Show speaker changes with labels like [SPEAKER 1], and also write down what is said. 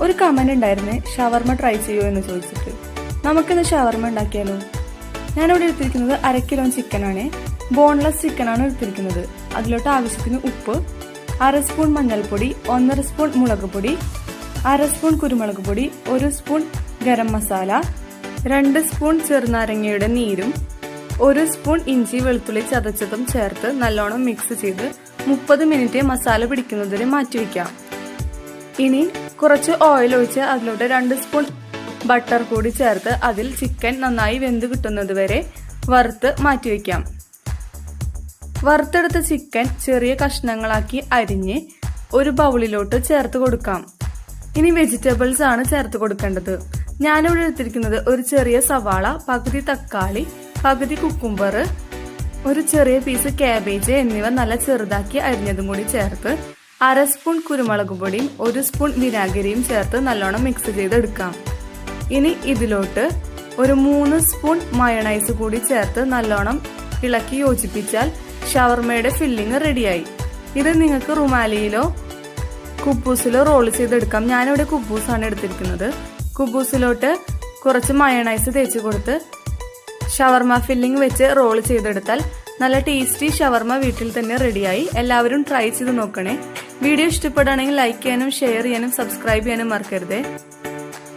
[SPEAKER 1] ഒരു കമന്റ് ഉണ്ടായിരുന്നേ ഷവർമ ട്രൈ ചെയ്യുമോ എന്ന് ചോദിച്ചിട്ട്. നമുക്കിന്ന് ഷവർമ ഉണ്ടാക്കിയാലോ? ഞാനിവിടെ എടുത്തിരിക്കുന്നത് 1/2 കിലോ ചിക്കനാണ്. ബോൺലെസ് ചിക്കനാണ് എടുത്തിരിക്കുന്നത്. അതിലോട്ട് ആവശ്യത്തിന് ഉപ്പ്, 1/2 സ്പൂൺ മഞ്ഞൾപ്പൊടി, 1.5 സ്പൂൺ മുളക് പൊടി, 1/2 സ്പൂൺ കുരുമുളക് പൊടി, 1 സ്പൂൺ ഗരം മസാല, 2 സ്പൂൺ ചെറുനാരങ്ങയുടെ നീരും, 1 സ്പൂൺ ഇഞ്ചി വെളുത്തുള്ളി ചതച്ചതും ചേർത്ത് നല്ലോണം മിക്സ് ചെയ്ത് 30 മിനിറ്റ് മസാല പിടിക്കുന്നതിന് മാറ്റിവെക്കാം. ഇനി കുറച്ച് ഓയിൽ ഒഴിച്ച് അതിലോട്ട് 2 സ്പൂൺ ബട്ടർ കൂടി ചേർത്ത് അതിൽ ചിക്കൻ നന്നായി വെന്ത് കിട്ടുന്നത് വരെ വറുത്ത് മാറ്റിവെക്കാം. വറുത്തെടുത്ത ചിക്കൻ ചെറിയ കഷ്ണങ്ങളാക്കി അരിഞ്ഞ് ഒരു ബൗളിലോട്ട് ചേർത്ത് കൊടുക്കാം. ഇനി വെജിറ്റബിൾസ് ആണ് ചേർത്ത് കൊടുക്കേണ്ടത്. ഞാനിവിടെ എടുത്തിരിക്കുന്നത് ഒരു ചെറിയ സവാള, പകുതി തക്കാളി, പകുതി കുക്കുംബർ, ഒരു ചെറിയ പീസ് കാബേജ് എന്നിവ നല്ല ചെറുതാക്കി അരിഞ്ഞതും കൂടി ചേർത്ത് 1/2 സ്പൂൺ കുരുമുളക് പൊടിയും 1 സ്പൂൺ വിനാഗിരിയും ചേർത്ത് നല്ലോണം മിക്സ് ചെയ്തെടുക്കാം. ഇനി ഇതിലോട്ട് ഒരു 3 സ്പൂൺ മയോണൈസ് കൂടി ചേർത്ത് നല്ലോണം ഇളക്കി യോജിപ്പിച്ചാൽ ഷവർമയുടെ ഫില്ലിംഗ് റെഡിയായി. ഇത് നിങ്ങൾക്ക് റുമാലിയിലോ കുബൂസിലോ റോൾ ചെയ്തെടുക്കാം. ഞാനിവിടെ കുബൂസാണ് എടുത്തിരിക്കുന്നത്. കുബൂസിലോട്ട് കുറച്ച് മയോണൈസ് തേച്ച് കൊടുത്ത് ഷവർമ ഫില്ലിംഗ് വെച്ച് റോൾ ചെയ്തെടുത്താൽ നല്ല ടേസ്റ്റി ഷവർമ വീട്ടിൽ തന്നെ റെഡിയായി. എല്ലാവരും ട്രൈ ചെയ്ത് നോക്കണേ. വീഡിയോ ഇഷ്ടപ്പെടുകയാണെങ്കിൽ ലൈക്ക് ചെയ്യാനും ഷെയർ ചെയ്യാനും സബ്സ്ക്രൈബ് ചെയ്യാനും മറക്കരുതേ.